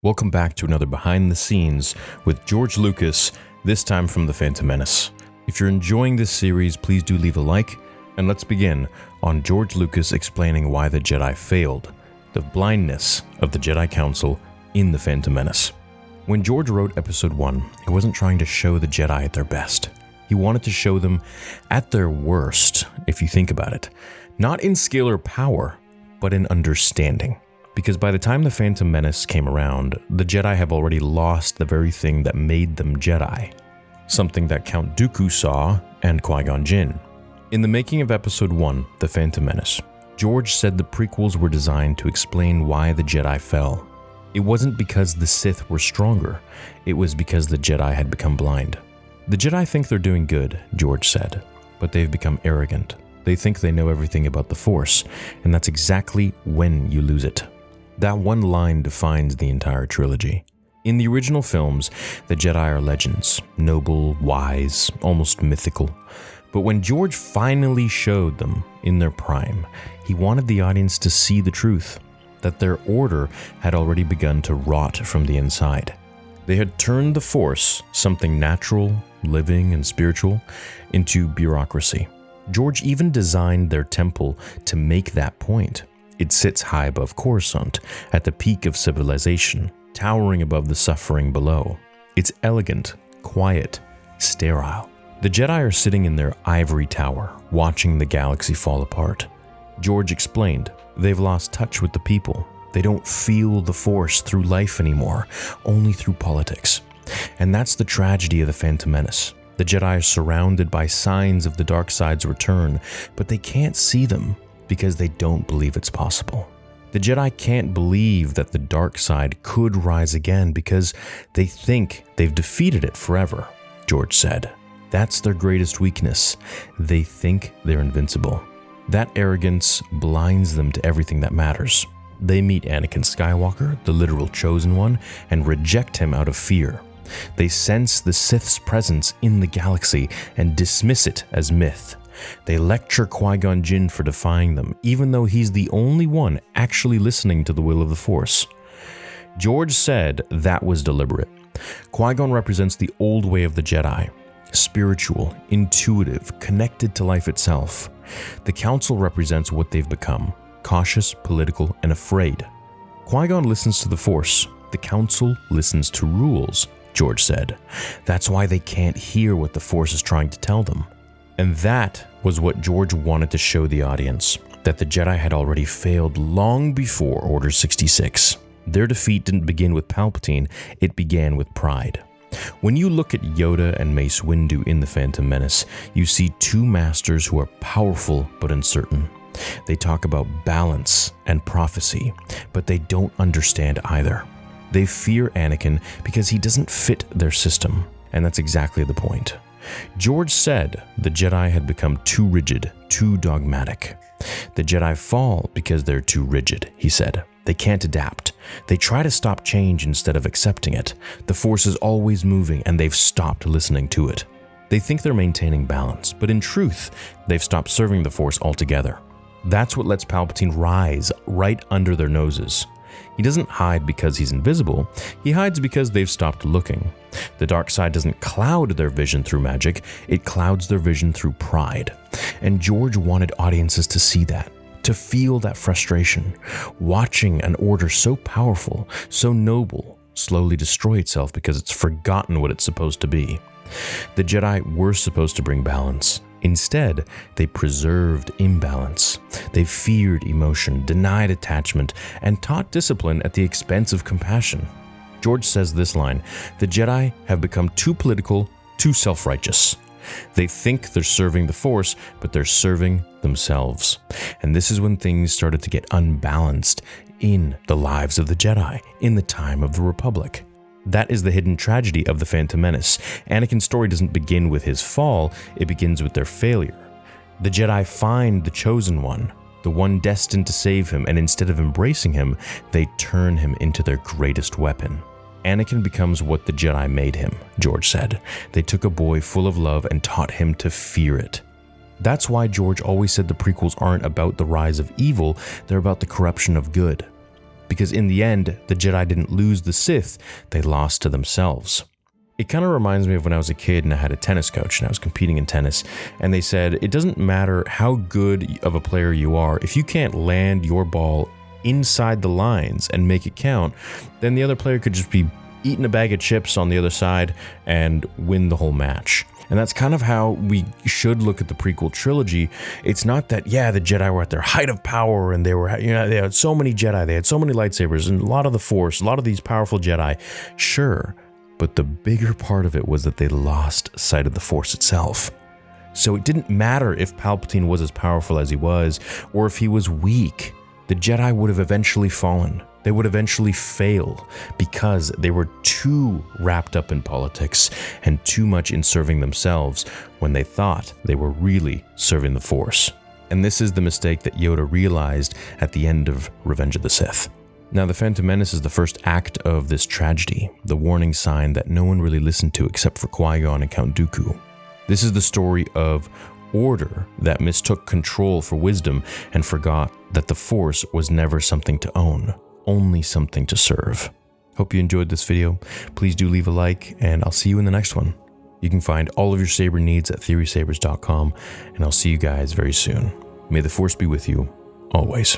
Welcome back to another Behind the Scenes with George Lucas, this time from the Phantom Menace. If you're enjoying this series, please do leave a like, and let's begin on George Lucas explaining why the Jedi failed, the blindness of the Jedi Council in the Phantom Menace. When George wrote Episode 1, he wasn't trying to show the Jedi at their best. He wanted to show them at their worst, if you think about it. Not in skill or power, but in understanding. Because by the time the Phantom Menace came around, the Jedi have already lost the very thing that made them Jedi. Something that Count Dooku saw and Qui-Gon Jinn. In the making of Episode 1, The Phantom Menace, George said the prequels were designed to explain why the Jedi fell. It wasn't because the Sith were stronger, it was because the Jedi had become blind. The Jedi think they're doing good, George said, but they've become arrogant. They think they know everything about the Force, and that's exactly when you lose it. That one line defines the entire trilogy. In the original films, the Jedi are legends, noble, wise, almost mythical. But when George finally showed them in their prime, he wanted the audience to see the truth, that their order had already begun to rot from the inside. They had turned the Force, something natural, living, and spiritual, into bureaucracy. George even designed their temple to make that point. It sits high above Coruscant, at the peak of civilization, towering above the suffering below. It's elegant, quiet, sterile. The Jedi are sitting in their ivory tower, watching the galaxy fall apart. George explained, they've lost touch with the people. They don't feel the Force through life anymore, only through politics. And that's the tragedy of the Phantom Menace. The Jedi are surrounded by signs of the dark side's return, but they can't see them because they don't believe it's possible. The Jedi can't believe that the dark side could rise again because they think they've defeated it forever, George said. That's their greatest weakness. They think they're invincible. That arrogance blinds them to everything that matters. They meet Anakin Skywalker, the literal chosen one, and reject him out of fear. They sense the Sith's presence in the galaxy and dismiss it as myth. They lecture Qui-Gon Jinn for defying them, even though he's the only one actually listening to the will of the Force. George said that was deliberate. Qui-Gon represents the old way of the Jedi, spiritual, intuitive, connected to life itself. The Council represents what they've become, cautious, political, and afraid. Qui-Gon listens to the Force. The Council listens to rules, George said. That's why they can't hear what the Force is trying to tell them. And that was what George wanted to show the audience, that the Jedi had already failed long before Order 66. Their defeat didn't begin with Palpatine, it began with pride. When you look at Yoda and Mace Windu in The Phantom Menace, you see two masters who are powerful but uncertain. They talk about balance and prophecy, but they don't understand either. They fear Anakin because he doesn't fit their system, and that's exactly the point. George said the Jedi had become too rigid, too dogmatic. The Jedi fall because they're too rigid, he said. They can't adapt. They try to stop change instead of accepting it. The Force is always moving and they've stopped listening to it. They think they're maintaining balance, but in truth, they've stopped serving the Force altogether. That's what lets Palpatine rise right under their noses. He doesn't hide because he's invisible, he hides because they've stopped looking. The dark side doesn't cloud their vision through magic, it clouds their vision through pride. And George wanted audiences to see that, to feel that frustration, watching an order so powerful, so noble, slowly destroy itself because it's forgotten what it's supposed to be. The Jedi were supposed to bring balance. Instead, they preserved imbalance. They feared emotion, denied attachment, and taught discipline at the expense of compassion. George says this line, the Jedi have become too political, too self-righteous. They think they're serving the Force, but they're serving themselves. And this is when things started to get unbalanced in the lives of the Jedi, in the time of the Republic. That is the hidden tragedy of the Phantom Menace. Anakin's story doesn't begin with his fall, it begins with their failure. The Jedi find the chosen one, the one destined to save him, and instead of embracing him, they turn him into their greatest weapon. Anakin becomes what the Jedi made him, George said. They took a boy full of love and taught him to fear it. That's why George always said the prequels aren't about the rise of evil, they're about the corruption of good. because in the end, the Jedi didn't lose the Sith, they lost to themselves. It kind of reminds me of when I was a kid and I had a tennis coach and I was competing in tennis, and they said, it doesn't matter how good of a player you are, if you can't land your ball inside the lines and make it count, then the other player could just be eating a bag of chips on the other side and win the whole match. And that's kind of how we should look at the prequel trilogy. It's not that, yeah, the Jedi were at their height of power and they had so many Jedi, they had so many lightsabers and a lot of the Force, a lot of these powerful Jedi. Sure. But the bigger part of it was that they lost sight of the Force itself. So it didn't matter if Palpatine was as powerful as he was, or if he was weak. The Jedi would have eventually fallen. They would eventually fail because they were too wrapped up in politics and too much in serving themselves when they thought they were really serving the Force. And this is the mistake that Yoda realized at the end of Revenge of the Sith. Now, the Phantom Menace is the first act of this tragedy, the warning sign that no one really listened to except for Qui-Gon and Count Dooku. This is the story of order that mistook control for wisdom and forgot that the Force was never something to own, only something to serve. Hope you enjoyed this video. Please do leave a like, and I'll see you in the next one. You can find all of your saber needs at theorysabers.com, and I'll see you guys very soon. May the Force be with you, always.